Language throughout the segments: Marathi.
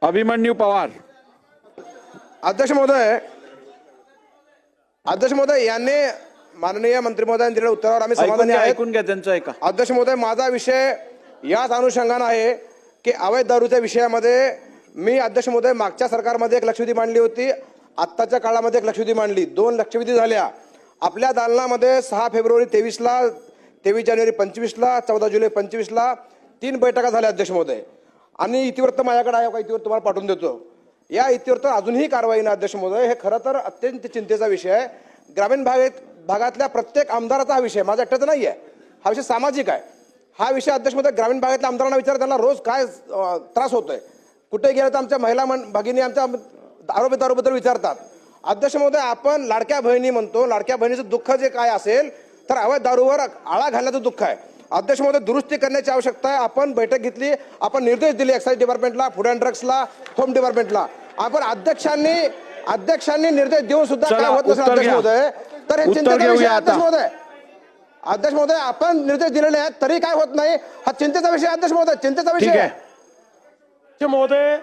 अभिमन्यू पवार। अध्यक्ष महोदय यांनी माननीय मंत्री महोदयांनी दिलेल्या उत्तरावर आम्ही समाधानी आहोत। ऐकून घ्या त्यांचं ऐका। अध्यक्ष महोदय, माझा विषय याच अनुषंगाने आहे की अवैध दारूच्या विषयामध्ये मी अध्यक्ष महोदय मागच्या सरकारमध्ये एक लक्षवेधी मांडली होती, आत्ताच्या काळामध्ये एक लक्षवेधी मांडली, 2 लक्षवेधी झाल्या आपल्या दालनामध्ये। 6 फेब्रुवारी 23ला, 23 जानेवारी 25ला, 14 जुलै 25ला 3 बैठका झाल्या अध्यक्ष महोदय। आणि इतिवृत्त माझ्याकडे आहे, का इतिवृत्त तुम्हाला पाठवून देतो। या इतिवृत्त अजूनही कारवाई नाही अध्यक्ष महोदय। हे खरं तर अत्यंत चिंतेचा विषय आहे। ग्रामीण भागातल्या प्रत्येक आमदाराचा हा विषय, माझा एकट्याचा नाही आहे, हा विषय सामाजिक आहे। हा विषय अध्यक्ष महोदय ग्रामीण भागातल्या आमदारांना विचारा, त्यांना रोज काय त्रास होतोय, कुठे गेलं तर आमच्या महिला भगिनी आमच्या दारूबद्दल विचारतात। अध्यक्ष महोदय, आपण लाडक्या बहिणी म्हणतो, लाडक्या बहिणीचं दुःख जे काय असेल तर अवैध दारूवर आळा घालण्याचं दुःख आहे। अध्यक्ष महोदय, दुरुस्ती करण्याची आवश्यकता आहे। आपण बैठक घेतली, आपण निर्देश दिले एक्साइज डिपार्टमेंटला, फूड अँड ड्रग्सला, होम डिपार्टमेंटला। आपण अध्यक्षांनी निर्देश देऊन सुद्धा काय होत नसेल अध्यक्ष महोदय, तर हे चिंतेचा विषय अध्यक्ष महोदय। अध्यक्ष महोदय, आपण निर्देश दिलेले आहेत तरी काय होत नाही, हा चिंतेचा विषय अध्यक्ष महोदय, चिंतेचा विषय आहे। महोदय,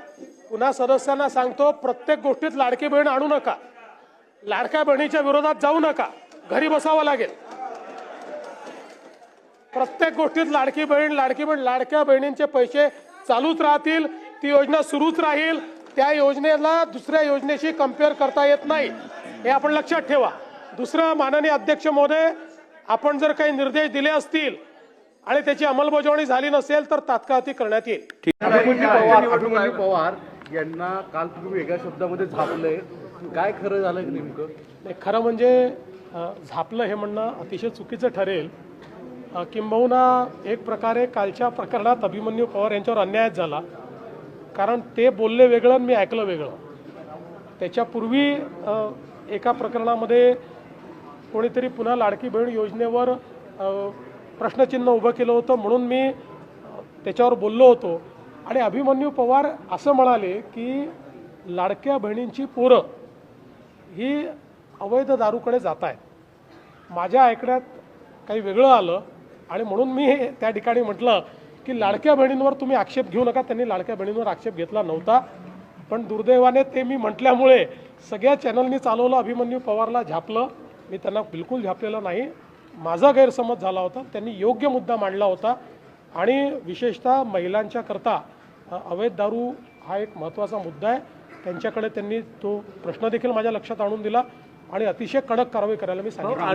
पुन्हा सदस्यांना सांगतो, प्रत्येक गोष्टीत लाडकी बहीण आणू नका, लाडक्या बहिणीच्या विरोधात जाऊ नका, घरी बसावं लागेल। प्रत्येक गोष्टीत लाडकी बहीण लाडक्या बहिणींचे पैसे चालूच राहतील, ती योजना सुरूच राहील, त्या योजनेला दुसऱ्या योजनेशी कंपेअर करता येत नाही, हे आपण लक्षात ठेवा। दुसरं, माननीय अध्यक्ष महोदय, आपण जर काही निर्देश दिले असतील आणि त्याची अंमलबजावणी झाली नसेल तर तात्काळ ती करण्यात येईल। अभिमन्यू पवार यांना काल तुम्ही वेगळ्या शब्दामध्ये झापलंय, काय खरं झालं नेमकं? नाही, खरं म्हणजे झापलं हे म्हणणं अतिशय चुकीचं ठरेल। किंबहुना एक प्रकारे कालच्या प्रकरणात अभिमन्यू पवार यांच्यावर अन्याय झाला, कारण ते बोलले वेगळं आणि मी ऐकलं वेगळं। त्याच्यापूर्वी एका प्रकरणामध्ये कोणीतरी पुन्हा लाडकी बहीण योजनेवर प्रश्नचिन्ह उभं केलं होतं, म्हणून मी त्याच्यावर बोललो होतो। आणि अभिमन्यू पवार असं म्हणाले की लाडक्या बहिणींची पोरं ही अवैध दारूकडे जात आहेत। माझ्या ऐकण्यात काही वेगळं आलं आणि म्हणून मी त्या ठिकाणी म्हटलं की लाडक्या बहिणींवर तुम्ही आक्षेप घेऊ नका। त्यांनी लाडक्या बहिणींवर आक्षेप घेतला नव्हता, पण दुर्दैवाने ते मी म्हटल्यामुळे सगळ्या चॅनलनी चालवलं, अभिमन्यू पवारला झापलं। मी त्यांना बिलकुल झापलेलं नाही, माझा गैरसमज झाला होता, त्यांनी योग्य मुद्दा मांडला होता। आणि विशेषतः महिलांच्या करता अवैध दारू हा एक महत्त्वाचा मुद्दा आहे, त्यांच्याकडे त्यांनी तो प्रश्न देखील माझ्या लक्षात आणून दिला आणि अतिशय कडक कारवाई करायला मी सांगितलं।